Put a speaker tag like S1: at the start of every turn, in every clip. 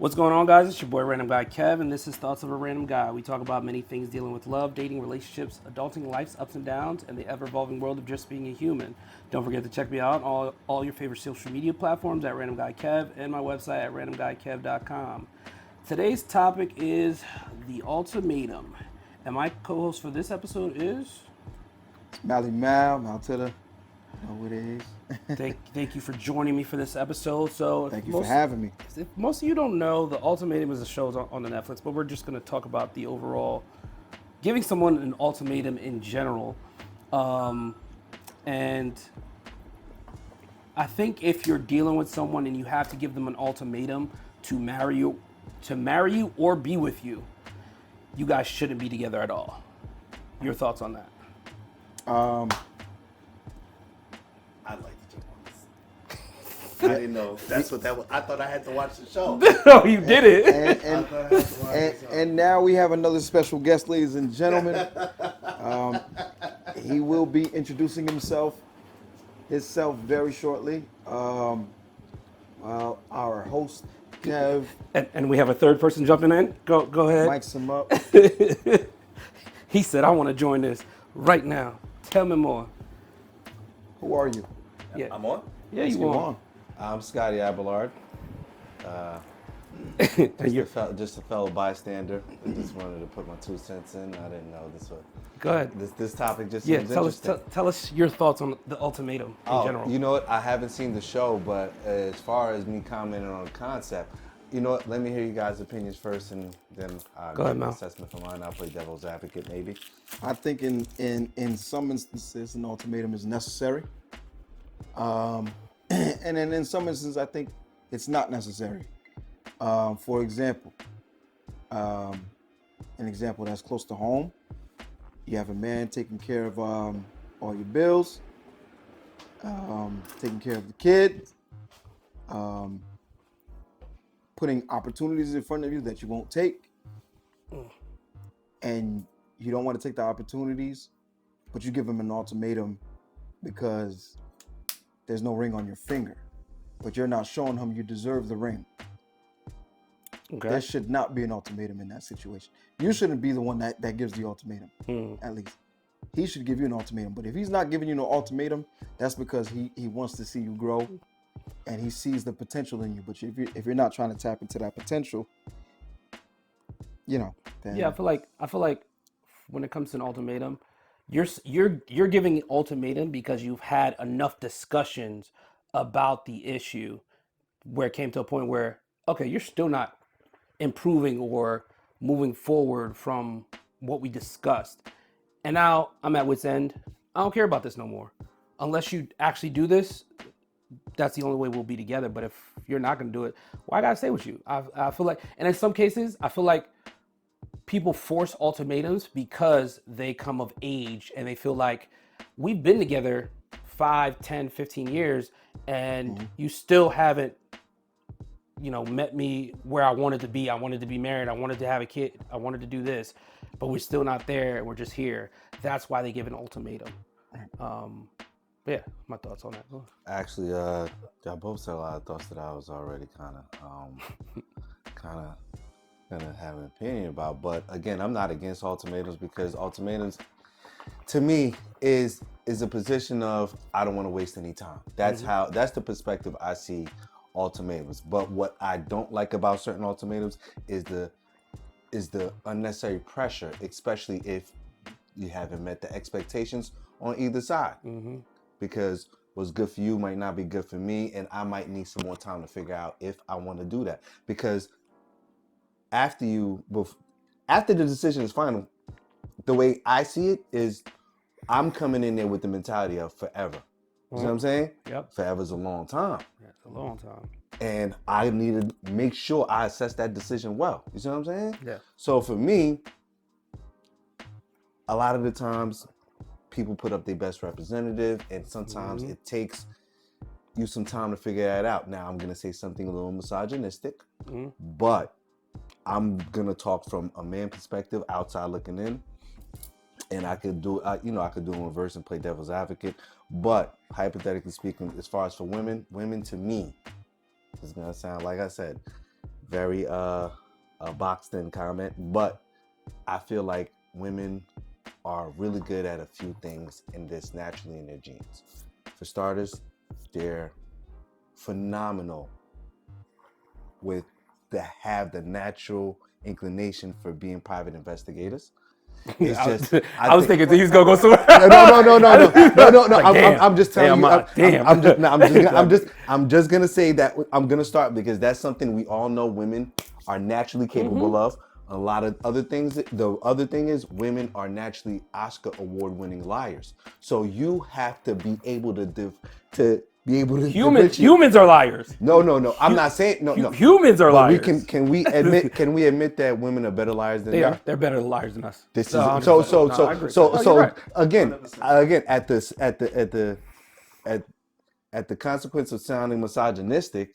S1: What's going on, guys? It's your boy Random Guy Kev, and this is Thoughts of a Random Guy. We talk about many things dealing with love, dating, relationships, adulting, life's ups and downs, and the ever-evolving world of just being a human. Don't forget to check me out on all your favorite social media platforms at Random Guy Kev and my website at randomguykev.com. Today's topic is the ultimatum, and my co-host for this episode is...
S2: Mal to the, know what it is.
S1: Thank you for joining me for this episode. So,
S2: Thank you for having me.
S1: If most of you don't know, The Ultimatum is a show on the Netflix, but we're just going to talk about the overall, giving someone an ultimatum in general. And I think if you're dealing with someone and you have to give them an ultimatum to marry you or be with you, you guys shouldn't be together at all. Your thoughts on that?
S3: I'd like to jump on this. I didn't know that's what that was. I thought I had to watch the show.
S1: No, you did it.
S2: And now we have another special guest, ladies and gentlemen. He will be introducing himself very shortly. Our host, Kev,
S1: And we have a third person jumping in. Go ahead.
S2: mics him up.
S1: He said, I want to join this right now. Tell me more.
S2: Who are you?
S1: Yeah.
S3: I'm on.
S1: Yeah,
S2: Let's
S1: you
S2: go
S1: want.
S4: I'm Scotty Abelard. Just a fellow bystander. I just wanted to put my 2 cents in. I didn't know this was.
S1: Go ahead.
S4: This topic just
S1: Yeah,
S4: seems
S1: tell us
S4: interesting.
S1: tell us your thoughts on the ultimatum in general.
S4: You know what? I haven't seen the show, but as far as me commenting on the concept, you know what? Let me hear you guys' opinions first, and then
S1: Go ahead,
S4: make an
S1: Mal.
S4: assessment for mine. I'll play devil's advocate, maybe.
S2: I think in some instances, an ultimatum is necessary. And then in some instances, I think it's not necessary. For example, an example that's close to home, you have a man taking care of all your bills, taking care of the kid, putting opportunities in front of you that you won't take, and you don't want to take the opportunities, but you give him an ultimatum because there's no ring on your finger, but you're not showing him you deserve the ring.
S1: Okay.
S2: There should not be an ultimatum in that situation. You shouldn't be the one that gives the ultimatum, at least. He should give you an ultimatum. But if he's not giving you no ultimatum, that's because he wants to see you grow and he sees the potential in you. But if you're not trying to tap into that potential, then...
S1: Yeah, I feel like when it comes to an ultimatum, you're giving an ultimatum because you've had enough discussions about the issue where it came to a point where, okay, you're still not improving or moving forward from what we discussed. And now I'm at wit's end. I don't care about this no more. Unless you actually do this, that's the only way we'll be together. But if you're not going to do it, well, I got to stay with you. I feel like, and in some cases, I feel like people force ultimatums because they come of age and they feel like we've been together 5, 10, 15 years and you still haven't, met me where I wanted to be. I wanted to be married. I wanted to have a kid. I wanted to do this, but we're still not there. We're just here. That's why they give an ultimatum. Yeah, my thoughts on that.
S4: Actually, y'all both said a lot of thoughts that I was already kind of gonna have an opinion about. But again, I'm not against ultimatums because ultimatums, to me, is a position of I don't want to waste any time. That's that's the perspective I see ultimatums. But what I don't like about certain ultimatums is the unnecessary pressure, especially if you haven't met the expectations on either side. Because what's good for you might not be good for me, and I might need some more time to figure out if I want to do that. Because after the decision is final, the way I see it is I'm coming in there with the mentality of forever. You know what I'm saying?
S1: Yep.
S4: Forever's a long time.
S1: Yeah, it's a long time.
S4: And I need to make sure I assess that decision well. You see what I'm saying?
S1: Yeah.
S4: So for me, a lot of the times people put up their best representative, and sometimes it takes you some time to figure that out. Now I'm gonna say something a little misogynistic, but I'm gonna talk from a man perspective, outside looking in, and I could do, I could do in reverse and play devil's advocate. But hypothetically speaking, as far as for women to me, it's gonna sound like I said, very boxed in comment, but I feel like women are really good at a few things in this naturally in their genes. For starters, they're phenomenal with have the natural inclination for being private investigators. It's just
S1: I was thinking he was gonna go somewhere.
S4: no.
S1: Like,
S4: I'm just telling you.
S1: damn.
S4: I'm just gonna say that I'm gonna start because that's something we all know women are naturally capable of. A lot of other things. The other thing is women are naturally Oscar award-winning liars. So you have to be able to be able to
S1: Humans are liars.
S4: No. I'm not saying no.
S1: Humans are
S4: But
S1: liars.
S4: can we admit that women are better liars than
S1: They
S4: men?
S1: are. They're better liars than us.
S4: This is
S1: No,
S4: so
S1: 100%. No, I agree. No, you're
S4: so
S1: right.
S4: again at the consequence of sounding misogynistic,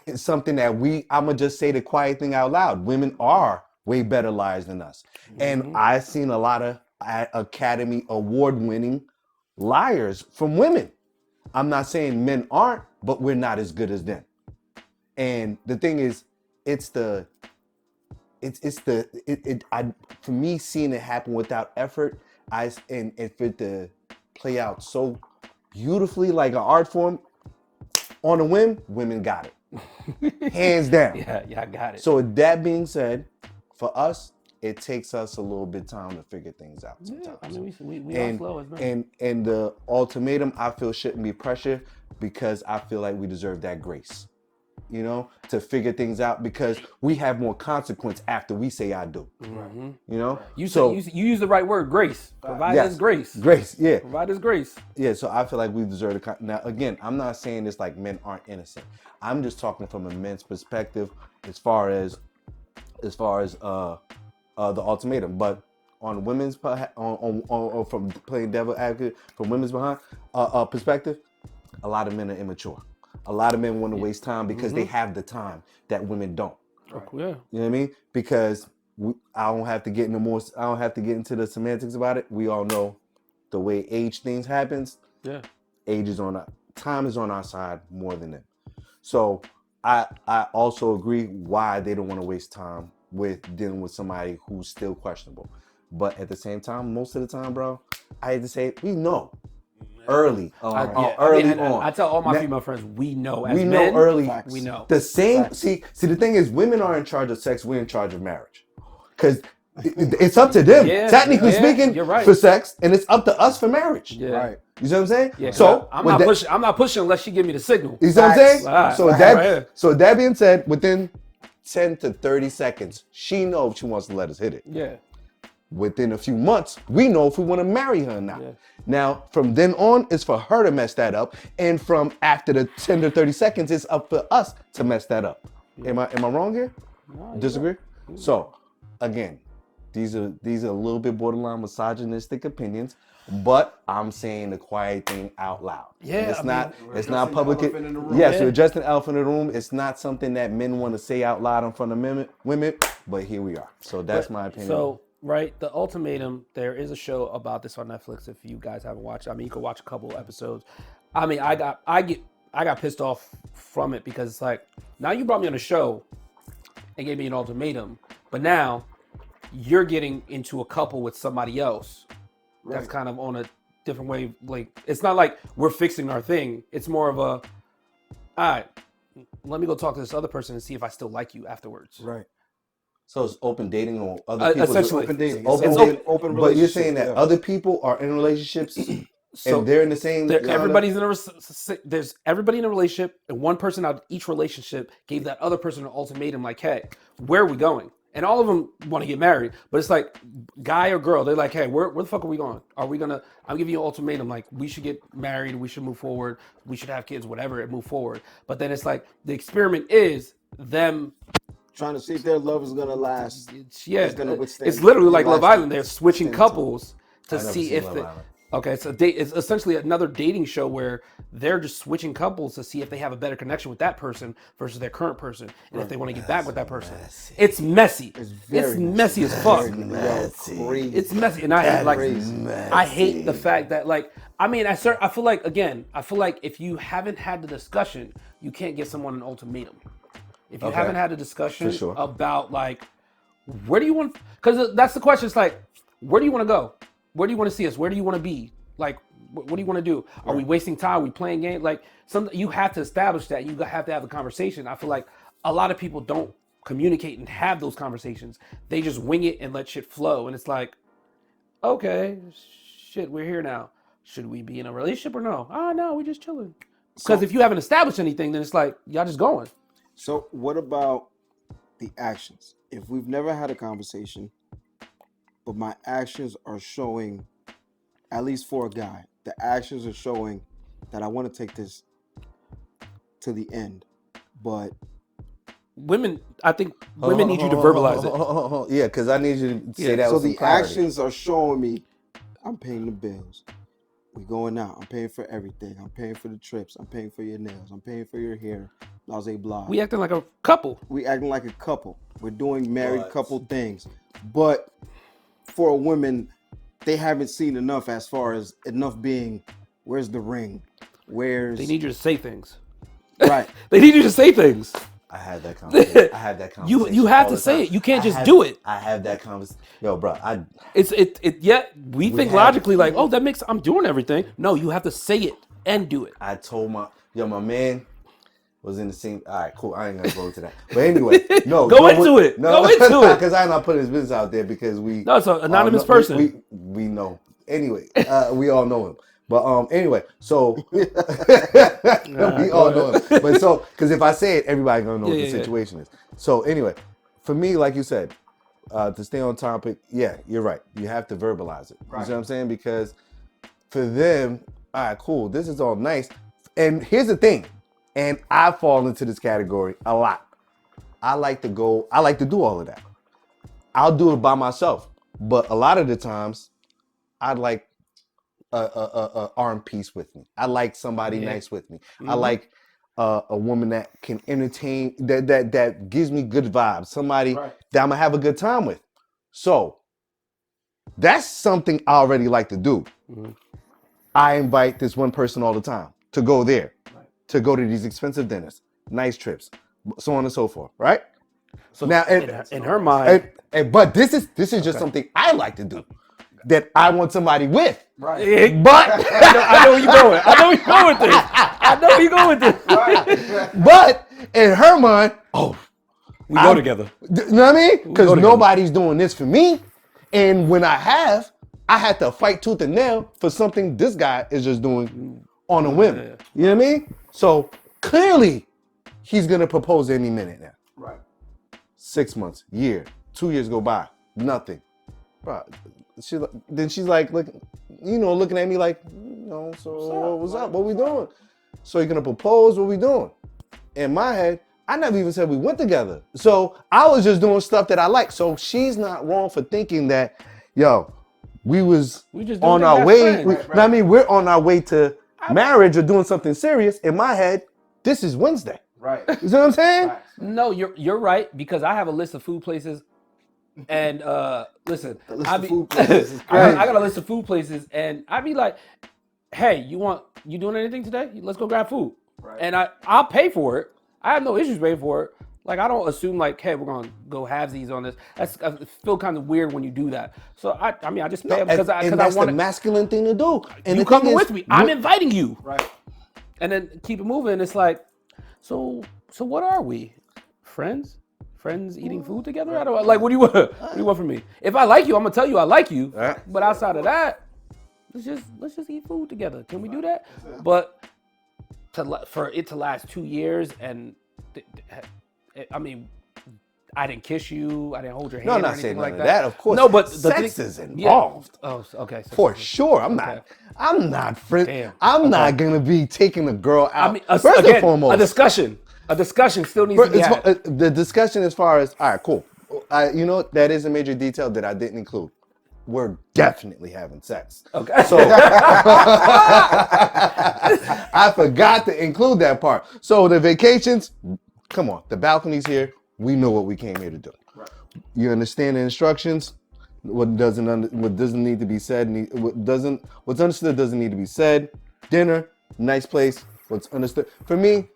S4: it's something that I'ma just say the quiet thing out loud. Women are way better liars than us. And I've seen a lot of Academy Award winning liars from women. I'm not saying men aren't, but we're not as good as them. And the thing is, for me seeing it happen without effort, and for it to play out so beautifully like an art form on a whim, women got it. Hands down.
S1: Yeah, I got it.
S4: So with that being said, for us, it takes us a little bit of time to figure things out sometimes.
S1: I mean, we are slow as men.
S4: And the ultimatum, I feel, shouldn't be pressure because I feel like we deserve that grace, to figure things out because we have more consequence after we say I do. You
S1: use the right word, grace. Provide us grace.
S4: Grace, yeah.
S1: Provide us grace.
S4: Yeah, so I feel like we deserve the now again, I'm not saying this like men aren't innocent. I'm just talking from a men's perspective as far as the ultimatum. But on women's on from playing devil advocate from women's perspective, a lot of men are immature. A lot of men want to waste time because they have the time that women don't.
S1: Oh, yeah.
S4: You know what I mean? Because I don't have to get into the semantics about it. We all know the way age things happens.
S1: Yeah.
S4: Time is on our side more than them. So I also agree why they don't want to waste time with dealing with somebody who's still questionable. But at the same time, most of the time, bro, I hate to say it, we know early on.
S1: I tell all my female friends, we know as men.
S4: We know early.
S1: Facts. We know.
S4: The same. Facts. See, the thing is, women are in charge of sex. We're in charge of marriage. Because it's up to them, technically speaking, for sex, and it's up to us for marriage.
S2: Yeah. Right.
S4: You see what I'm saying?
S1: Yeah, so I'm not pushing unless she give me the signal.
S4: You see what I'm saying? So that being said, within 10 to 30 seconds, she knows she wants to let us hit it.
S1: Yeah.
S4: Within a few months, we know if we want to marry her or not. Yeah. Now, from then on, it's for her to mess that up. And from after the 10 to 30 seconds, it's up for us to mess that up. Yeah. Am I wrong here? No, disagree? Right. So, again, these are a little bit borderline misogynistic opinions, but I'm saying the quiet thing out loud.
S1: Yeah,
S4: it's not public. Yes, we're addressing the elephant in the room. It's not something that men want to say out loud in front of women, but here we are. So that's my opinion.
S1: So, right, The Ultimatum, there is a show about this on Netflix if you guys haven't watched it. I mean, you can watch a couple episodes. I mean, I got pissed off from it because it's like, now you brought me on a show and gave me an ultimatum, but now you're getting into a couple with somebody else that's kind of on a different way. Like, it's not like we're fixing our thing. It's more of a, all right, let me go talk to this other person and see if I still like you afterwards.
S2: Right.
S4: So it's open dating on other people's
S1: essentially
S2: open dating.
S4: Open but you're saying that other people are in relationships and they're in the same.
S1: Everybody in a relationship, and one person out of each relationship gave that other person an ultimatum, like, "Hey, where are we going?" And all of them want to get married, but it's like, guy or girl, they're like, "Hey, where the fuck are we going? I'm giving you an ultimatum, like, we should get married, we should move forward, we should have kids, whatever, and move forward." But then it's like the experiment is them
S2: trying to see if their love is gonna last.
S1: It's literally like Love Island. They're switching couples to see if it's essentially another dating show where they're just switching couples to see if they have a better connection with that person versus their current person, and if they want to get back with that person. It's messy. It's messy as fuck. It's messy, and I hate the fact that, like, I mean, I feel like if you haven't had the discussion, you can't give someone an ultimatum. If you
S4: Okay.
S1: haven't had a discussion
S4: For sure.
S1: about like, where do you want? Because that's the question. It's like, where do you want to go? Where do you want to see us? Where do you want to be? Like, what do you want to do? Are we wasting time? Are we playing games? Like, you have to establish that. You have to have a conversation. I feel like a lot of people don't communicate and have those conversations. They just wing it and let shit flow. And it's like, okay, shit, we're here now. Should we be in a relationship or no? Oh, no, we're just chilling. Because if you haven't established anything, then it's like, y'all just going.
S2: So what about the actions? If we've never had a conversation, but my actions are showing, at least for a guy, the actions are showing that I want to take this to the end, but
S1: Women, I think women need you to verbalize it.
S4: Yeah, because I need you to say that
S2: so
S4: with some
S2: the
S4: clarity.
S2: actions are showing me I'm paying the bills. We going out. I'm paying for everything. I'm paying for the trips. I'm paying for your nails. I'm paying for your hair. Blah, blah, blah.
S1: We acting like a couple.
S2: We acting like a couple. We're doing married couple things. But for a woman, they haven't seen enough as far as enough being, where's the ring?
S1: They need you to say things.
S2: Right.
S1: They need you to say things.
S4: I had that conversation.
S1: You have
S4: all
S1: to
S4: the
S1: say
S4: time.
S1: it. You can't just do it.
S4: I have that conversation. Yo, bro,
S1: We think logically like, oh, that makes I'm doing everything. No, you have to say it and do it.
S4: I told my man was in the same. All right, cool. I ain't gonna go into that. But anyway, no,
S1: Go into it.
S4: Because I'm not putting his business out there because we.
S1: No, it's an anonymous person.
S4: We know. Anyway, we all know him. But anyway, so we all know him. But so, because if I say it, everybody gonna know what the situation is. So anyway, for me, like you said, to stay on topic, yeah, you're right. You have to verbalize it. You see what I'm saying? Because for them, all right, cool. This is all nice. And here's the thing, and I fall into this category a lot. I like to do all of that. I'll do it by myself. But a lot of the times, I'd like a arm piece with me. I like somebody nice with me. Mm-hmm. I like a woman that can entertain, that gives me good vibes. Somebody that I'm gonna have a good time with. So that's something I already like to do. Mm-hmm. I invite this one person all the time to go there, to go to these expensive dinners, nice trips, so on and so forth. Right?
S1: So now, in her mind,
S4: but this is just something I like to do. That I want somebody with.
S1: Right.
S4: But
S1: I know where you're going. I know where you're going with this.
S4: Right. But in her mind,
S1: we go together.
S4: You know what I mean? Because nobody's doing this for me. And when I had to fight tooth and nail for something this guy is just doing on a whim. Yeah. You know what I mean? So clearly he's gonna propose any minute now.
S2: Right.
S4: 6 months, year, 2 years go by, nothing. Bro, she's like, looking at me like, so what's up? What we doing? So you're gonna propose? What we doing? In my head, I never even said we went together. So I was just doing stuff that I like. So she's not wrong for thinking that, we just on our way. I mean, we're on our way to marriage or doing something serious. In my head, this is Wednesday.
S2: Right.
S4: You see what I'm saying?
S2: Right.
S1: No, you're right, because I have a list of food places. And listen, I got a list of food places, and I'd be like, "Hey, you doing anything today? Let's go grab food." Right. And I'll pay for it. I have no issues paying for it. Like, I don't assume like, "Hey, we're gonna go halvesies on this." I feel kind of weird when you do that. So I just pay because I
S4: that's
S1: want
S4: the masculine thing to do. And
S1: you coming with me? I'm inviting you. Right. And then keep it moving. It's like, so what are we? Friends eating food together? I don't like. What do you want? What do you want from me? If I like you, I'm gonna tell you I like you. But outside of that, let's just eat food together. Can we do that? But for it to last 2 years, and I mean, I didn't kiss you, I didn't hold your hand.
S4: No, I'm
S1: or
S4: not
S1: anything
S4: saying
S1: like
S4: none of that. Of course,
S1: no, but
S4: sex is involved.
S1: Yeah. Oh, okay.
S4: For sure, I'm not friend.
S1: Damn.
S4: I'm not gonna be taking a girl out.
S1: I mean,
S4: First and foremost,
S1: a discussion still needs to be had.
S4: The discussion as far as, all right, cool. That is a major detail that I didn't include. We're definitely having sex.
S1: Okay.
S4: So I forgot to include that part. So the vacations, come on, the balcony's here. We know what we came here to do. Right. You understand the instructions. What doesn't need to be said. What's understood doesn't need to be said. Dinner, nice place. What's understood for me.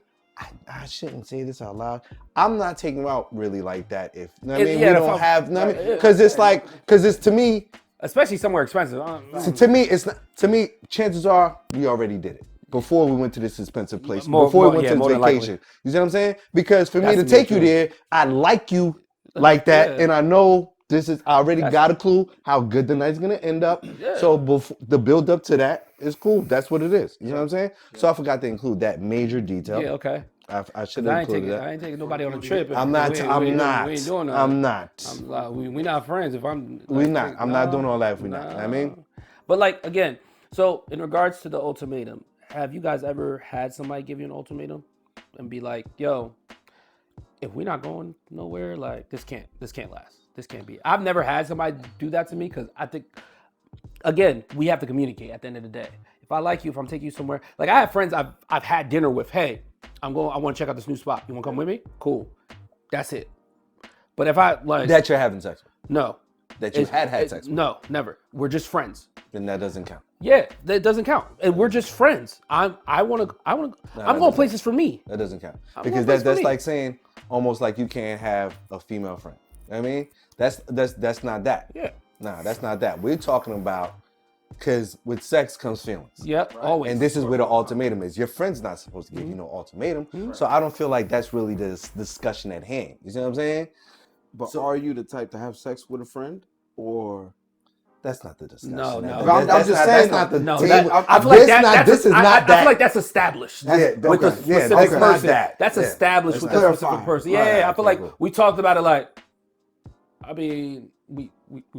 S4: I shouldn't say this out loud. I'm not taking out really like that. If you know what I mean,
S1: Yeah,
S4: we
S1: if
S4: don't
S1: I'm-
S4: have, you know what I mean, because it's like, because it's to me,
S1: Especially somewhere expensive.
S4: to me, it's not. To me, chances are we already did it before we went to this expensive place. Before we went to
S1: more
S4: this
S1: than likely.
S4: vacation. You see what I'm saying? Because for me
S1: That's
S4: to
S1: me
S4: take you
S1: too.
S4: there, I like you like that,
S1: Yeah.
S4: and I know this is. I already
S1: That's-
S4: got a clue how good the night's gonna end up.
S1: Yeah.
S4: So the build up to that is cool. That's what it is. You know what I'm saying? So I forgot to include that major detail.
S1: Yeah, okay.
S4: I should
S1: 'Cause
S4: have
S1: I ain't
S4: included
S1: taking
S4: that.
S1: I ain't taking nobody on a trip. if
S4: I'm not.
S1: we ain't-
S4: I'm
S1: we ain't doing-
S4: not.
S1: We ain't doing that.
S4: I'm not.
S1: We not friends. If I'm
S4: We
S1: like,
S4: not. I'm not doing all that if we not. I mean,
S1: But like again, so in regards to the ultimatum, have you guys ever had somebody give you an ultimatum and be like, "Yo, if we're not going nowhere, like this can't last. This can't be." I've never had somebody do that to me because I think, again, we have to communicate at the end of the day. If I like you, if I'm taking you somewhere, like I have friends I've had dinner with. Hey, I want to check out this new spot. You want to come with me? Cool. That's it. But if I like
S4: that you're having sex with,
S1: no,
S4: that you had sex with,
S1: no, never. We're just friends.
S4: then that doesn't count.
S1: Yeah, that doesn't count. And we're just friends. I'm going places for me.
S4: That doesn't count
S1: I'm
S4: because
S1: going
S4: that's
S1: for me.
S4: like saying almost like you can't have a female friend. You know what I mean, that's not that.
S1: Yeah.
S4: Nah, that's not that. We're talking about because with sex comes feelings.
S1: Yep, always.
S4: And this is where the ultimatum is. Your friend's not supposed to give you no ultimatum. So I don't feel like that's really the discussion at hand. You see what I'm saying?
S2: But are you the type to have sex with a friend, or
S4: That's not the discussion.
S1: No.
S2: I'm just saying
S4: That's not the
S1: No,
S4: table.
S1: I feel like
S4: This
S1: that,
S4: not-
S1: that's
S4: this is
S1: I
S4: not
S1: feel
S4: that.
S1: like that's established
S4: Yeah,
S1: with the
S4: okay. Yeah,
S1: specific
S4: that's not
S1: person.
S4: that.
S1: That's
S4: Yeah.
S1: established
S2: Let's
S1: with the
S2: clarify.
S1: specific person.
S4: Right,
S1: Yeah, I feel
S4: okay,
S1: like
S4: cool.
S1: we talked about it. Like, I mean, we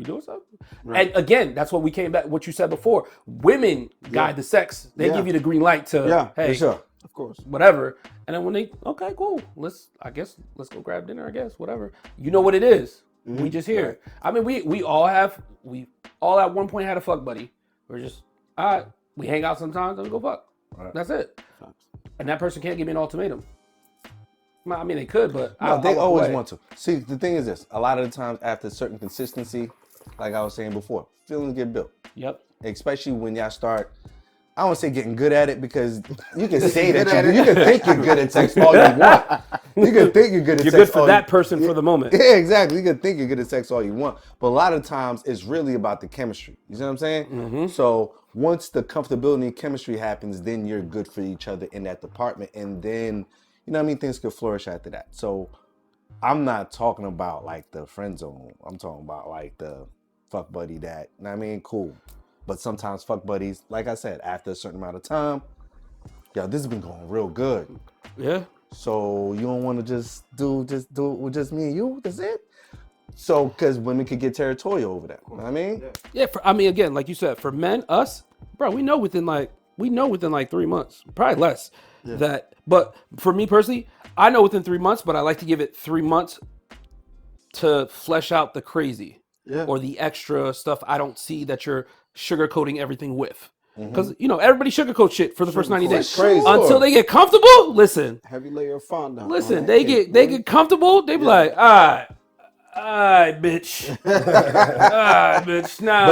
S1: doing something.
S2: Right.
S1: And again, that's what we came back. What you said before. Women guide the sex. They
S2: Yeah.
S1: give you the green light to
S2: Yeah,
S1: hey,
S4: For sure.
S2: of course?
S1: whatever. And then when they okay, cool. Let's go grab dinner. I guess whatever. You know what it is. We just here. I mean, we all at one point had a fuck buddy. We're just all right. We hang out sometimes and we go fuck.
S4: Right.
S1: That's it. And that person can't give me an ultimatum. Well, I mean, they could, but
S4: No, they
S1: I walk
S4: always
S1: away.
S4: want to. See, the thing is this: a lot of the times, after certain consistency, like I was saying before, feelings get built.
S1: Yep.
S4: Especially when y'all start. I don't want to say getting good at it because you can say that you can think you're good at sex all you want. You can think you're good at
S1: You're
S4: sex.
S1: good for
S4: all
S1: that
S4: you-
S1: person for the moment.
S4: Yeah, exactly. You can think you're good at sex all you want, but a lot of times it's really about the chemistry. You see what I'm saying?
S1: Mm-hmm.
S4: So once the comfortability and chemistry happens, then you're good for each other in that department, and then you know what I mean. Things could flourish after that. So I'm not talking about like the friend zone. I'm talking about like the fuck buddy that. You know what I mean, cool. But sometimes fuck buddies, like I said, after a certain amount of time, yo, this has been going real good.
S1: Yeah.
S4: So you don't want to just do it with just me and you. That's it. So because women could get territorial over that. You know what I mean?
S1: Yeah. I mean, again, like you said, for men, us, bro, we know within like 3 months, probably less. But for me personally, I know within 3 months, but I like to give it 3 months to flesh out the crazy or the extra stuff I don't see that you're sugarcoating everything with. Because everybody sugarcoats shit for the first 90 days
S4: crazy.
S1: until they get comfortable. Listen,
S2: Heavy layer of fondant.
S1: listen, they get comfortable. They be like, all right, bitch, all right, bitch. Now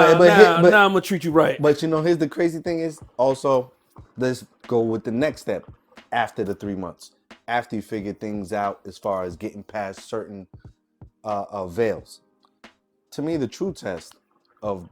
S1: I'm gonna treat you right.
S4: But here's the crazy thing is also, let's go with the next step after the 3 months. After you figure things out as far as getting past certain veils. To me, the true test of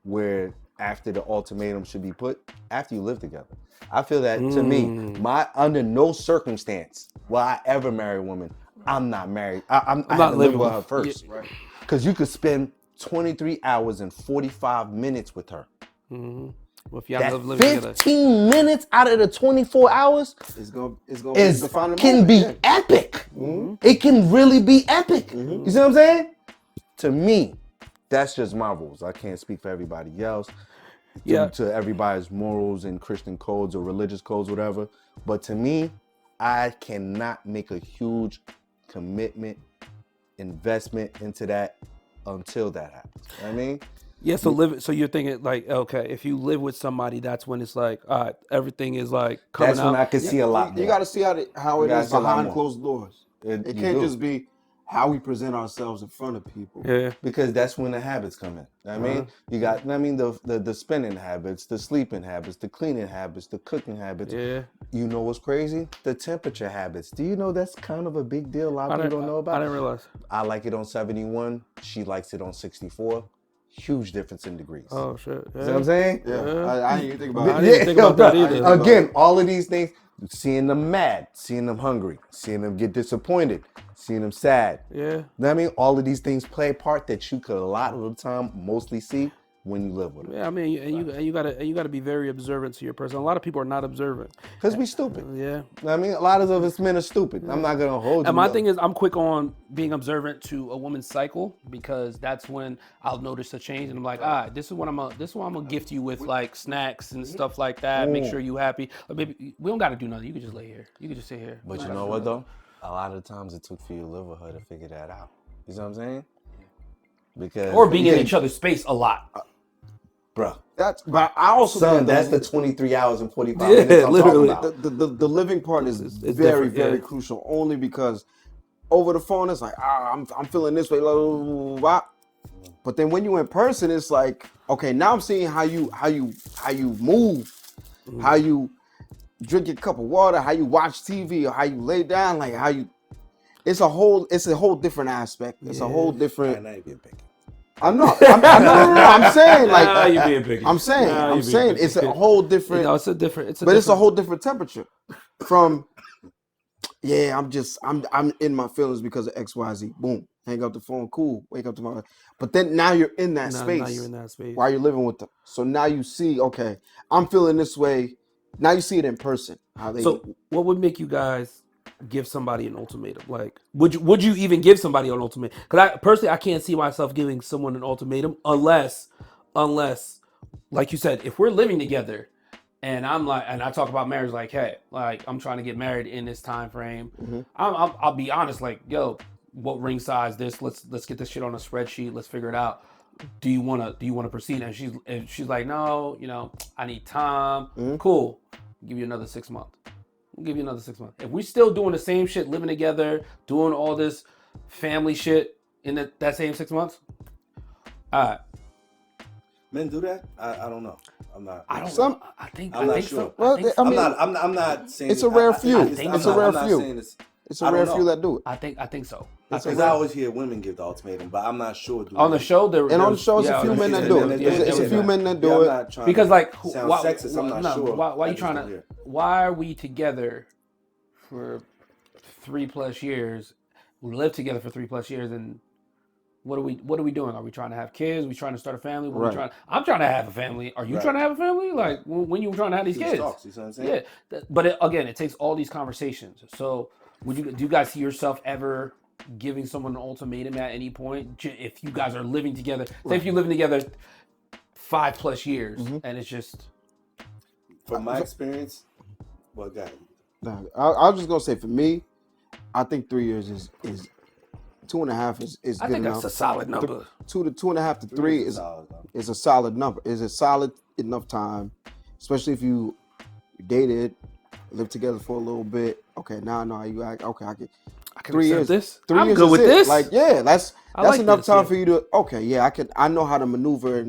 S4: where after the ultimatum should be put, after you live together. I feel that to me, under no circumstance will I ever marry a woman. I'm not married. I
S1: not
S4: have to live
S1: living
S4: with her
S1: with-
S4: first.
S2: Right.
S4: Because you could spend 23 hours and 45 minutes with her.
S1: Well, if y'all
S4: That
S1: live living together,
S4: 15 minutes out of the 24 hours
S2: It's gonna
S4: is
S2: define the
S4: can
S2: moment,
S4: be
S2: yeah.
S4: epic. It can really be epic. You see what I'm saying? To me, that's just my rules. I can't speak for everybody else. To everybody's morals and Christian codes or religious codes, whatever. But to me, I cannot make a huge commitment, investment into that until that happens. You know what I mean?
S1: yeah. So you're thinking like, okay, if you live with somebody, that's when it's like, all right, everything is like coming
S4: That's when
S1: out.
S4: I can see a lot more.
S2: You got to see how it
S4: gotta
S2: is
S4: see a lot
S2: behind
S4: more.
S2: closed doors. It
S4: You
S2: can't
S4: do.
S2: just be, how we present ourselves in front of people.
S1: Yeah.
S4: Because that's when the habits come in. I mean, you got, I mean, the spending habits, the sleeping habits, the cleaning habits, the cooking habits.
S1: Yeah.
S4: You know what's crazy? The temperature habits. Do you know that's kind of a big deal? A lot of people don't know about.
S1: I didn't realize.
S4: I like it on 71. She likes it on 64. Huge difference in degrees.
S1: Oh shit. Yeah.
S4: See what I'm saying?
S2: Yeah, I didn't even think about
S1: I
S2: it.
S1: didn't think about that either.
S4: Again, all of these things, seeing them mad, seeing them hungry, seeing them get disappointed, seeing them sad.
S1: Yeah.
S4: You know what I mean? All of these things play a part that you could a lot of the time mostly see when you live with them.
S1: Yeah, I mean, and you gotta be very observant to your person. A lot of people are not observant.
S4: Because we stupid.
S1: Yeah.
S4: You know what I mean? A lot of us men are stupid. I'm not going to hold you.
S1: And my
S4: up.
S1: thing is, I'm quick on being observant to a woman's cycle because that's when I'll notice a change, and I'm like, this is what I'm gonna gift you with, like snacks and stuff like that. Make sure you happy. Or maybe we don't gotta do nothing. You can just lay here. You can just sit here.
S4: But you know what though? A lot of times it took for you to live with her to figure that out. You know what I'm saying? Because
S1: Or being in each other's space a lot.
S4: bruh.
S2: But I also
S4: Son,
S2: think
S4: that's the 23 hours and 45 minutes I'm
S1: literally.
S4: talking about.
S2: the living part is
S1: It's
S2: very
S1: different, yeah.
S2: very crucial. Only because over the phone it's like I'm feeling this way, blah, blah, blah, blah. But then when you in person, it's like, okay, now I'm seeing how you move, how you drink your cup of water, how you watch TV, or how you lay down, like how you. It's a whole different aspect. It's a whole different.
S4: Now you being picky.
S2: I'm not. I'm saying like.
S1: Nah, you being picky.
S2: I'm saying.
S1: Nah, you
S2: I'm
S1: being
S2: saying
S1: picky.
S2: it's a whole different.
S1: No, it's a different.
S2: But it's a whole different temperature from. Yeah, I'm in my feelings because of XYZ. Boom, hang up the phone. Cool, wake up tomorrow. But then now you're in that space.
S1: Now you're in that space.
S2: While you're living with them. So now you see, okay, I'm feeling this way. Now you see it in person. How they.
S1: So what would make you guys give somebody an ultimatum? Like, would you even give somebody an ultimatum? Because I can't see myself giving someone an ultimatum unless, like you said, if we're living together, and I'm like, and I talk about marriage, like, hey, like I'm trying to get married in this time frame.
S2: Mm-hmm.
S1: I'll be honest, like, yo, what ring size this? Let's get this shit on a spreadsheet. Let's figure it out. Do you wanna proceed? And she's like, no, I need time.
S2: Mm-hmm.
S1: Cool. I'll give you another 6 months. We'll give you another 6 months. If we still doing the same shit, living together, doing all this family shit in that same 6 months, all right.
S4: Men do that? I don't know. I'm not.
S1: I don't.
S2: Some-
S1: I think.
S4: I'm
S1: I
S4: not
S1: think
S4: sure.
S1: so.
S2: Well,
S1: I think
S2: I
S1: so.
S2: mean,
S4: I'm not saying
S2: it's a rare few.
S1: It's a
S2: rare
S4: I'm
S2: few.
S4: Not saying this,
S2: It's
S4: I
S2: a
S4: don't
S2: rare
S4: know.
S2: few that do it.
S1: I think so.
S4: Because I always hear women give the ultimatum, but I'm not sure.
S1: On the show,
S2: And on the show, it's a few men that do it. It's a few men that do it.
S1: Because like,
S4: sound sexist. I'm not sure.
S1: Why
S4: I
S1: you
S4: just
S1: trying
S4: don't
S1: to?
S4: hear.
S1: Why are we together for 3+ years? We lived together for 3+ years, and what are we doing? Are we trying to have kids? Are we trying to start a family?
S2: Right.
S1: I'm trying to have a family. Are you
S4: Right.
S1: trying to have a family? Like when you were trying to have these kids?
S4: Talks, you see what I'm saying?
S1: Yeah, but again, it takes all these conversations. So, do you guys see yourself ever giving someone an ultimatum at any point? If you guys are living together, say if you're living together 5+ years, and it's just
S4: From my experience, well, go ahead.
S2: No, I was just gonna say for me, I think 3 years is 2.5 is
S1: I
S2: good
S1: think
S2: enough.
S1: that's a solid number.
S2: 2.5 to 3 is
S4: solid, though.
S2: a solid number. Is a solid enough time, especially if you dated, lived together for a little bit. Okay, now I know how you act. Okay, I can 3 years.
S1: This.
S2: 3
S1: I'm
S2: years
S1: good
S2: is
S1: with
S2: it.
S1: this.
S2: Like, yeah, that's
S1: like
S2: enough
S1: this,
S2: time
S1: yeah.
S2: for you to. Okay, yeah, I know how to maneuver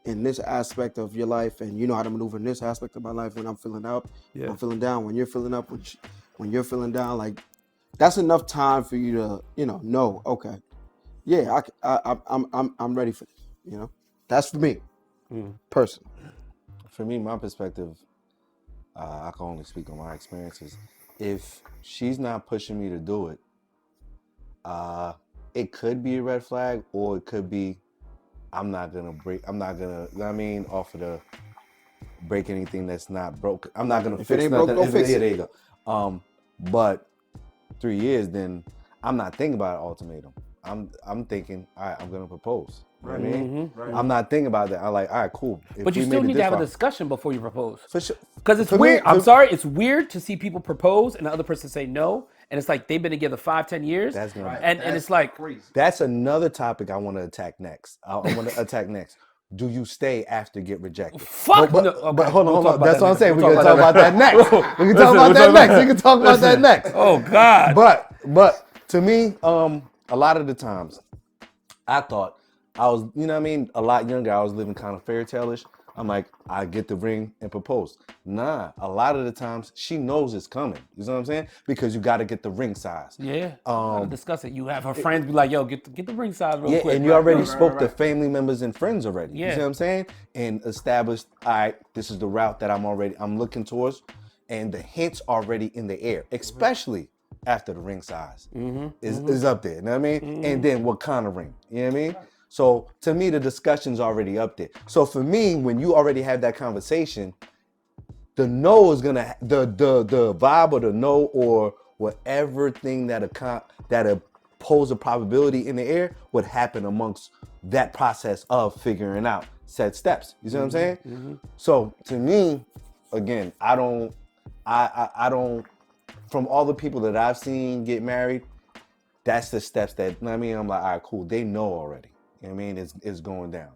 S2: in this aspect of your life, and you know how to maneuver in this aspect of my life when I'm feeling up, when I'm feeling down, when you're feeling up, when you're feeling down. Like, that's enough time for you to, know. Okay, yeah, I'm ready for this. That's for me, personally.
S4: For me, my perspective, I can only speak on my experiences. If she's not pushing me to do it, it could be a red flag, or it could be I'm not gonna, offer to break anything that's not broke. I'm not gonna
S2: If
S4: fix
S2: it ain't
S4: nothing.
S2: broke, don't fix
S4: Yeah,
S2: it.
S4: there you go. But 3 years, then I'm not thinking about an ultimatum. I'm thinking, all right, I'm gonna propose. You know what I mean?
S2: Right.
S4: I'm not thinking about that. I'm like, all right, cool. If
S1: But you
S4: we
S1: still
S4: made it
S1: need
S4: this
S1: to have a
S4: far-
S1: discussion before you propose.
S4: For sure.
S1: Because it's
S4: For me-
S1: weird. I'm sorry. It's weird to see people propose and the other person say no. And it's like they've been together 5-10 years.
S4: That's gonna-
S1: and it's like,
S2: crazy.
S4: That's another topic I want to attack next. I want to attack next. Do you stay after get rejected?
S1: fuck.
S4: But
S1: no. Okay,
S4: but hold
S1: we'll
S4: on,
S1: talk
S4: hold on.
S1: about
S4: That's
S1: that
S4: what I'm
S1: next.
S4: saying.
S1: We'll
S4: We're gonna talk about that next. We can talk about that next. We can talk about that next.
S1: Oh God.
S4: But to me, a lot of the times, I thought I was, you know what I mean, a lot younger. I was living kind of fairy tale-ish. I'm like, I get the ring and propose. Nah, a lot of the times she knows it's coming. You know what I'm saying? Because you got to get the ring size.
S1: Yeah. Gotta discuss it. You have her friends be like, yo, get the ring size real
S4: Yeah,
S1: quick.
S4: and you already spoke to family members and friends already.
S1: Yeah.
S4: You see what I'm saying? And established, all right, this is the route that I'm looking towards. And the hints already in the air, especially after the ring size is up there. You know what I mean? And then what kind of ring? You know what I mean? So to me, the discussion's already up there. So for me, when you already have that conversation, the no is gonna the vibe or the no or whatever thing that pose a probability in the air would happen amongst that process of figuring out said steps. You see what I'm saying? So to me, again, I don't. From all the people that I've seen get married, that's the steps that, you know what I mean? I'm like, all right, cool. They know already. You know what I mean? It's going down.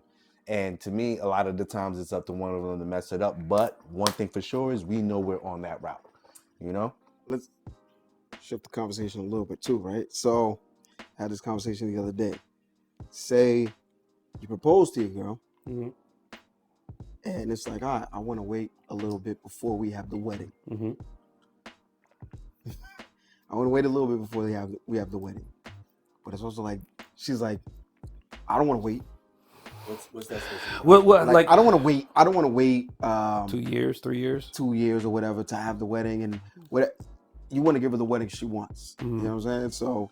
S4: And to me, a lot of the times it's up to one of them to mess it up. But one thing for sure is we know we're on that route. You know?
S2: Let's shift the conversation a little bit too, right? So I had this conversation the other day. Say you propose to your girl, and it's like, all right, I want to wait a little bit before we have the wedding. I want to wait a little bit before we have the wedding. But it's also like, she's like, I don't want to wait.
S3: What's that supposed to be?
S1: What like
S2: I don't want to wait. I don't want to wait
S1: 2 years, 3 years?
S2: 2 years or whatever to have the wedding, and what you want to give her the wedding she wants. You know what I'm saying? So,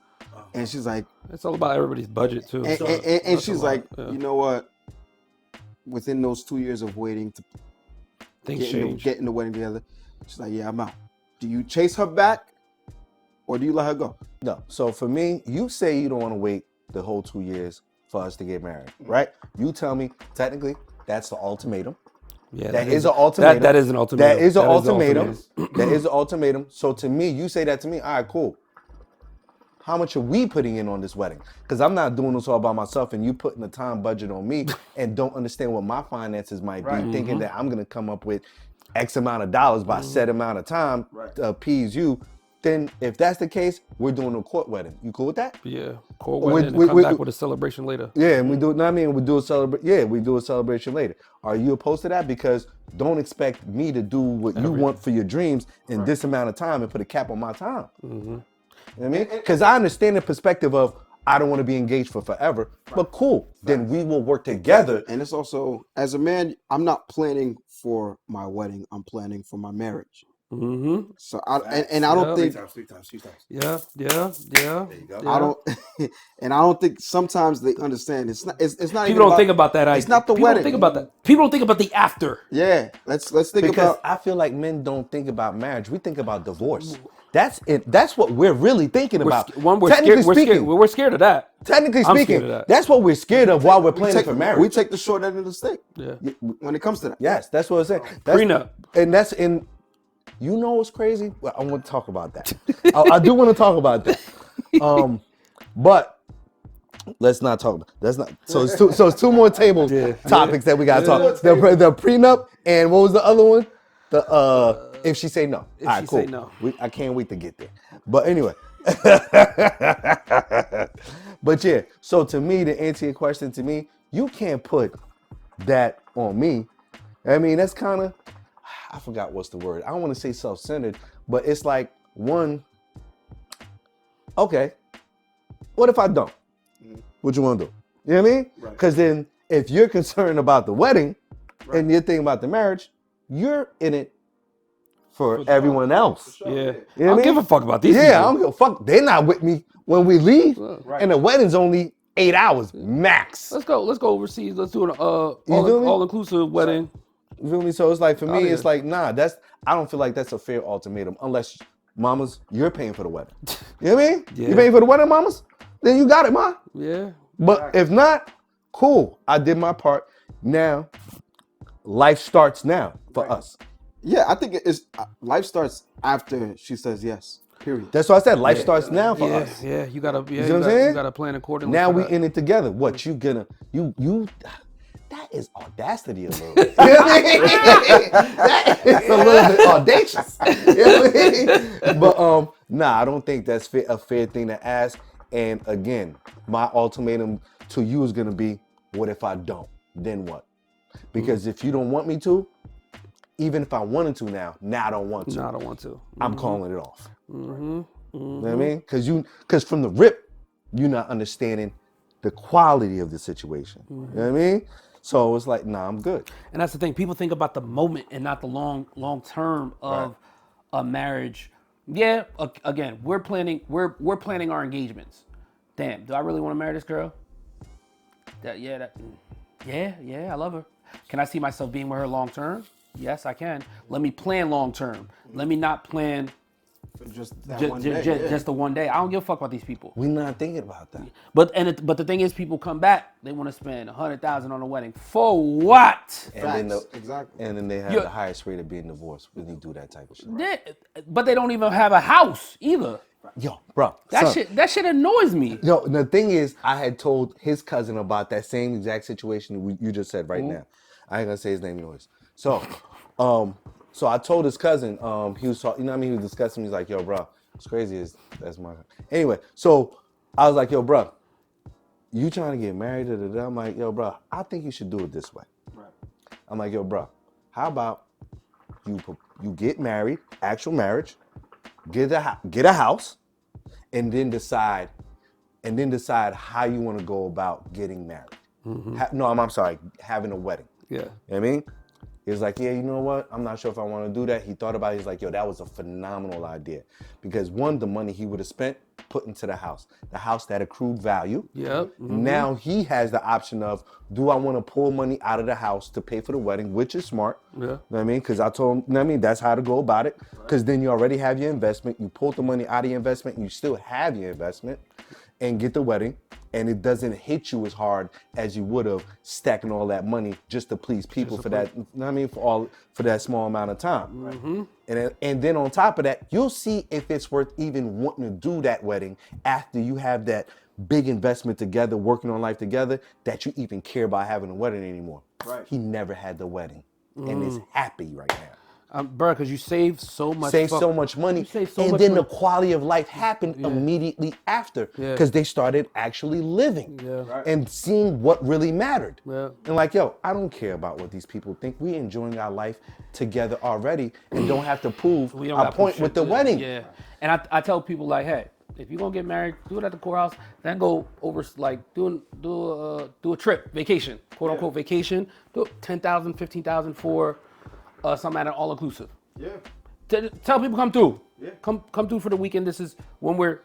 S2: and she's like,
S1: It's all about everybody's budget too.
S2: and she's like, you know what? Within those 2 years of waiting to
S1: Things change.
S2: getting the wedding together, she's like, yeah, I'm out. Do you chase her back, or do you let her go?
S4: No. So for me, you say you don't want to wait the whole 2 years for us to get married, right? You tell me, technically, that's the ultimatum.
S1: Yeah,
S4: That is an ultimatum.
S1: That is an ultimatum.
S4: That is an
S1: That is an
S4: ultimatum. That is an ultimatum. So to me, you say that to me, all right, cool. How much are we putting in on this wedding? Because I'm not doing this all by myself, and you putting the time budget on me and don't understand what my finances might be, thinking that I'm going to come up with X amount of dollars by set amount of time to appease you. Then if that's the case, we're doing a court wedding. You cool with that?
S1: Yeah, court wedding and come back with a celebration later.
S4: Yeah, and we do. I mean, we do a celebration later. Are you opposed to that? Because don't expect me to do what you want for your dreams in this amount of time and put a cap on my time. You know what I mean? Because I understand the perspective of I don't want to be engaged for forever, but cool. Then we will work together.
S2: And it's also, as a man, I'm not planning for my wedding. I'm planning for my marriage. So I don't think
S3: Three times.
S1: Yeah.
S3: There you go.
S2: I don't, and I don't think sometimes they understand. It's not
S1: People
S2: even
S1: don't think about that.
S2: It's not the
S1: people
S2: wedding.
S1: Don't think about that. People don't think about the after.
S2: Yeah, let's think
S4: Because
S2: about.
S4: I feel like men don't think about marriage. We think about divorce. That's it. That's what we're really thinking about.
S1: We're
S4: Technically
S1: scared.
S4: speaking,
S1: We're scared of that.
S4: Technically
S1: I'm
S4: speaking,
S1: scared of that.
S4: that's what we're scared of while we're planning for marriage.
S2: We take the short end of the stick.
S1: Yeah.
S2: When it comes to that.
S4: Yes, that's what I'm saying. That's,
S1: Prenup.
S4: And that's in. You know what's crazy? Well, I want to talk about that. I do want to talk about that. But let's not talk about. That's not. So it's two more table topics that we got to talk. The prenup and what was the other one? The if she say no. All right,
S1: she
S4: cool.
S1: say no.
S4: I can't wait to get there. But anyway. But yeah. So to me, to answer your question, to me, you can't put that on me. I mean, that's kind of. I forgot what's the word. I don't want to say self-centered, but it's like okay, what if I don't? What you want to do? You know what I mean? Because then if you're concerned about the wedding and you're thinking about the marriage, you're in it for everyone else.
S1: Yeah.
S4: You know
S1: I
S4: what
S1: don't
S4: mean?
S1: give a fuck about these.
S4: Yeah,
S1: people.
S4: I don't give a fuck. They're not with me when we leave, and the wedding's only 8 hours max.
S1: Let's go overseas. Let's do an
S4: feel me?
S1: all-inclusive wedding.
S4: You feel me? So it's like for me,
S1: yeah.
S4: it's like nah. I don't feel like that's a fair ultimatum unless mamas, you're paying for the wedding. You know what I mean?
S1: Yeah.
S4: You paying for the wedding, mamas? Then you got it, ma.
S1: Yeah.
S4: But if not, cool. I did my part. Now, life starts now for us.
S2: Yeah, I think life starts after she says yes. Period.
S4: That's what I said. Life starts now for us.
S1: Yeah. You gotta. Yeah,
S4: see what I'm saying?
S1: You gotta plan accordingly.
S4: Now
S1: for
S4: we
S1: that.
S4: in it together. What you gonna you? That is audacity a little bit. You know what I mean? That is a little bit audacious. You know what I mean? But nah, I don't think that's a fair thing to ask. And again, my ultimatum to you is gonna be, what if I don't? Then what? Because if you don't want me to, even if I wanted to now I don't want to.
S1: No, I don't want to.
S4: I'm calling it off. You know what I mean? Because from the rip, you're not understanding the quality of the situation. You know what I mean? So it's like, nah, I'm good.
S1: And that's the thing. People think about the moment and not the long term of a marriage. Yeah. Again, we're planning our engagements. Damn, do I really want to marry this girl? Yeah, I love her. Can I see myself being with her long term? Yes, I can. Let me plan long term. Let me not plan
S2: Just that one day.
S1: just the one day. I don't give a fuck about these people.
S4: We're not thinking about that.
S1: But the thing is, people come back. They want to spend $100,000 on a wedding for what?
S2: Exactly.
S4: And then they have the highest rate of being divorced when you do that type of shit.
S1: But they don't even have a house either.
S4: Yo, bro.
S1: That shit annoys me.
S4: Yo, the thing is, I had told his cousin about that same exact situation you just said right now. I ain't gonna say his name anyways. So, so I told his cousin, he was talking, you know what I mean? He was discussing, he's like, yo, bro, it's crazy, that's my, anyway, so I was like, yo, bro, you trying to get married, I'm like, yo, bro, I think you should do it this way. Right. I'm like, yo, bro, how about you get married, actual marriage, get a house, and then decide how you want to go about getting married. I'm sorry, having a wedding.
S1: Yeah.
S4: You know what I mean? He was like, yeah, you know what? I'm not sure if I want to do that. He thought about it. He's like, yo, that was a phenomenal idea. Because one, the money he would have spent put into the house that accrued value.
S1: Yep.
S4: Now he has the option of, do I want to pull money out of the house to pay for the wedding, which is smart.
S1: Yeah.
S4: You know what I mean? Because I told him, you know what I mean? That's how to go about it. Because then you already have your investment. You pulled the money out of your investment and you still have your investment and get the wedding. And it doesn't hit you as hard as you would have stacking all that money just to please people for that, you know what I mean, for that small amount of time. And then on top of that, you'll see if it's worth even wanting to do that wedding after you have that big investment together, working on life together, that you even care about having a wedding anymore. Right. He never had the wedding and is happy right now.
S1: Bro, because you save so much.
S4: So much money, the quality of life happened immediately after because they started actually living and seeing what really mattered. Yeah. And like, yo, I don't care about what these people think. We enjoying our life together already and don't have to prove our point with the wedding.
S1: Yeah. And I tell people like, hey, if you're gonna get married, do it at the courthouse. Then go over like do a trip, vacation, quote unquote vacation. Do $10,000, $15,000 for. Something at an all-inclusive. Yeah. Tell people come through. Yeah. Come through for the weekend. This is when we're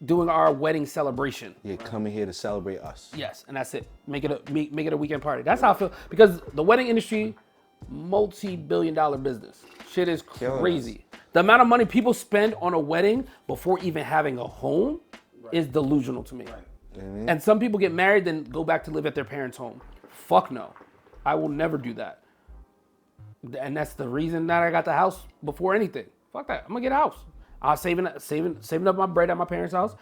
S1: doing our wedding celebration.
S4: Yeah, coming here to celebrate us.
S1: Yes, and that's it. Make it a weekend party. That's how I feel because the wedding industry, multi-billion-dollar business. Shit is crazy. The amount of money people spend on a wedding before even having a home is delusional to me. Right. Mm-hmm. And some people get married then go back to live at their parents' home. Fuck no. I will never do that. And that's the reason that I got the house before anything. Fuck that. I'm gonna get a house. I was saving up my bread at my parents' house.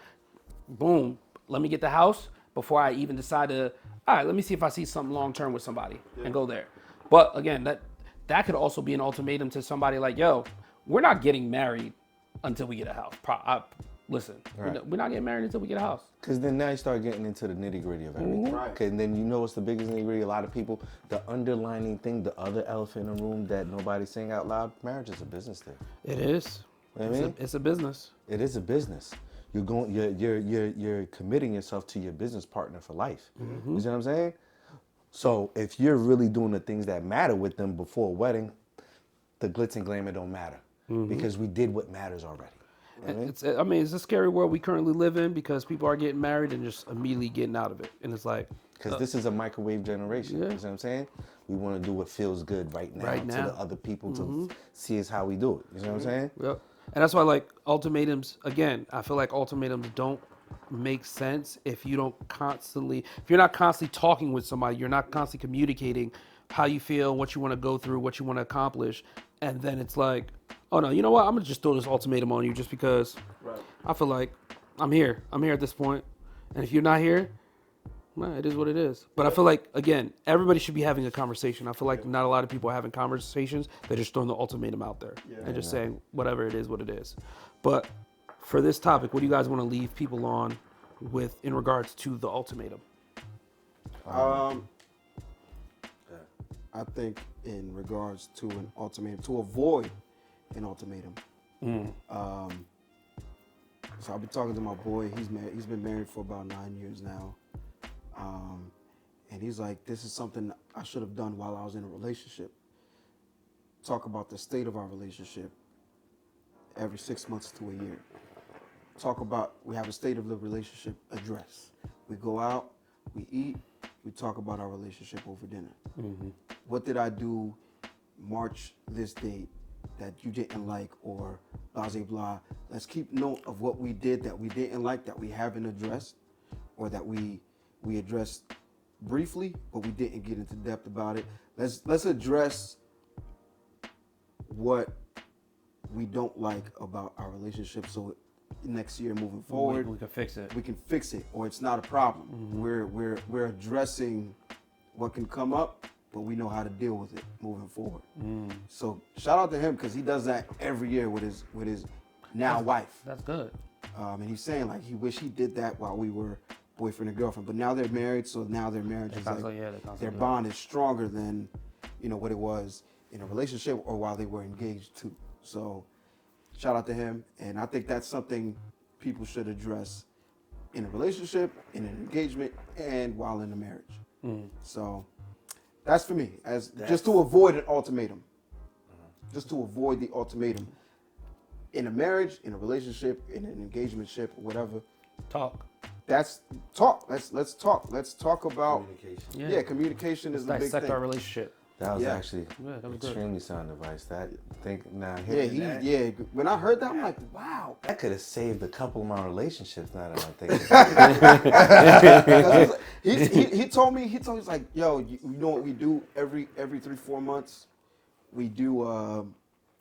S1: Boom. Let me get the house before I even decide to, all right, let me see if I see something long term with somebody and go there. But again, that could also be an ultimatum to somebody like, yo, we're not getting married until we get a house. Listen, right. We're not getting married until we get a house.
S4: Because then now you start getting into the nitty gritty of everything. Right. Okay, and then you know what's the biggest nitty gritty? A lot of people, the underlining thing, the other elephant in the room that nobody's saying out loud, marriage is a business thing.
S1: It is. You know it's a business.
S4: It is a business. You're committing yourself to your business partner for life. Mm-hmm. You see what I'm saying? So if you're really doing the things that matter with them before a wedding, the glitz and glamour don't matter because we did what matters already.
S1: It's a scary world we currently live in because people are getting married and just immediately getting out of it. And it's like...
S4: Because this is a microwave generation. You know what I'm saying? We want to do what feels good right now to the other people to see us how we do it. You know what I'm saying?
S1: Yep. And that's why, like, ultimatums, again, I feel like ultimatums don't make sense if you're not constantly talking with somebody, you're not constantly communicating how you feel, what you want to go through, what you want to accomplish. And then it's like... oh no, you know what? I'm gonna just throw this ultimatum on you just because I feel like I'm here. I'm here at this point. And if you're not here, well, it is what it is. But I feel like, again, everybody should be having a conversation. I feel like not a lot of people are having conversations. They're just throwing the ultimatum out there and just saying whatever it is, what it is. But For this topic, what do you guys want to leave people on with in regards to the ultimatum?
S2: I think in regards to an ultimatum, to avoid an ultimatum. So I've been talking to my boy. He's married. He's been married for about 9 years now, and he's like, "This is something I should have done while I was in a relationship. Talk about the state of our relationship every 6 months to a year. Talk about we have a state of the relationship address. We go out, we eat, we talk about our relationship over dinner. What did I do March this date that you didn't like, or blah, blah, blah. Let's keep note of what we did that we didn't like, that we haven't addressed, or that we addressed briefly, but we didn't get into depth about it. Let's address what we don't like about our relationship, so next year moving forward
S1: We can fix it.
S2: we can fix it, or it's not a problem. We're addressing what can come up, but we know how to deal with it moving forward. So shout out to him, because he does that every year with his now wife.
S1: That's good.
S2: And he's saying like he wish he did that while we were boyfriend and girlfriend, but now they're married, so now their marriage is like their bond is stronger than what it was in a relationship or while they were engaged too. So shout out to him, and I think that's something people should address in a relationship, in an engagement, and while in a marriage. So that's for me, just to avoid an ultimatum. Just to avoid the ultimatum in a marriage, in a relationship, in an engagementship, whatever.
S1: Talk.
S2: That's talk. Let's talk. Let's talk about
S3: Communication.
S2: Yeah, communication is the big
S1: Dissect
S2: thing.
S1: our relationship.
S4: That was
S2: Yeah.
S4: actually
S1: that was good.
S4: extremely sound advice.
S2: Yeah, When I heard that, I'm like, wow.
S4: That could have saved a couple of my relationships. Now that I'm thinking about it.
S2: he told me he's like, yo, you know what we do every 3-4 months? We do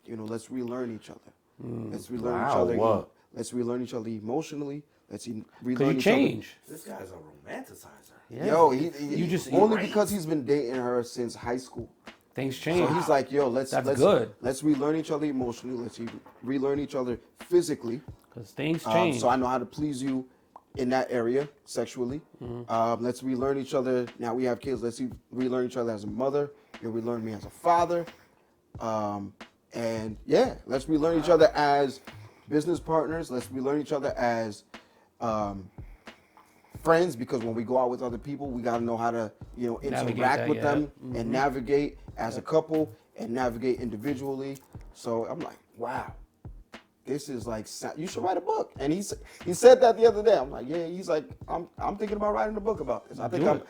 S2: let's relearn each other. Let's relearn each other.
S4: Wow.
S2: Let's relearn each other emotionally. Let's relearn
S1: Because you
S2: each
S1: change.
S3: This guy's a romanticizer.
S1: Yeah.
S2: Yo,
S1: You just
S2: only because he's been dating her since high school.
S1: Things change.
S2: So he's like, yo, let's
S1: good.
S2: Let's relearn each other emotionally. Let's relearn each other physically.
S1: Because things change.
S2: So I know how to please you in that area sexually. Let's relearn each other. Now we have kids. Let's relearn each other as a mother. You'll relearn me as a father. And yeah, let's relearn each other as business partners. Let's relearn each other as friends, because when we go out with other people, we got to know how to interact with them and navigate as a couple and navigate individually. So I'm like, wow, this is like, you should write a book. And he said that the other day. I'm like, yeah. He's like, I'm thinking about writing a book about this. I think I'm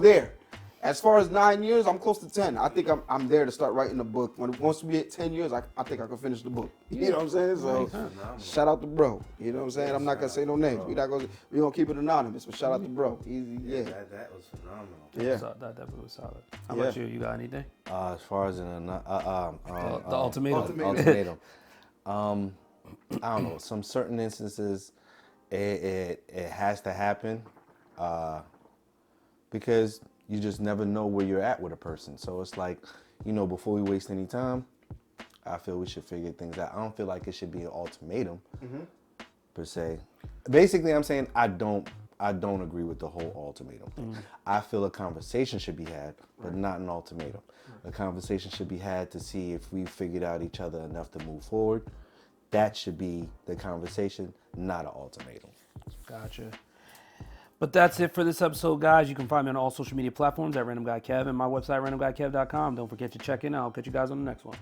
S2: there. As far as 9 years, I'm close to 10. I think I'm there to start writing a book. Once we hit 10 years, I think I can finish the book. You know what I'm saying? So shout out to bro. You know what I'm saying? I'm not gonna say no names. We're gonna keep it anonymous, but shout out to bro. Yeah.
S3: That was phenomenal.
S2: Yeah.
S1: That definitely was solid. How about you? You got anything?
S4: As far as
S1: The ultimatum.
S4: ultimatum. I don't know. Some certain instances, it has to happen because you just never know where you're at with a person. So it's like, before we waste any time, I feel we should figure things out. I don't feel like it should be an ultimatum per se. Basically, I'm saying I don't agree with the whole ultimatum thing. I feel a conversation should be had, but not an ultimatum. A conversation should be had to see if we figured out each other enough to move forward. That should be the conversation, not an ultimatum.
S1: Gotcha. But that's it for this episode, guys. You can find me on all social media platforms at Random Guy Kev and my website, randomguykev.com. Don't forget to check in. I'll catch you guys on the next one.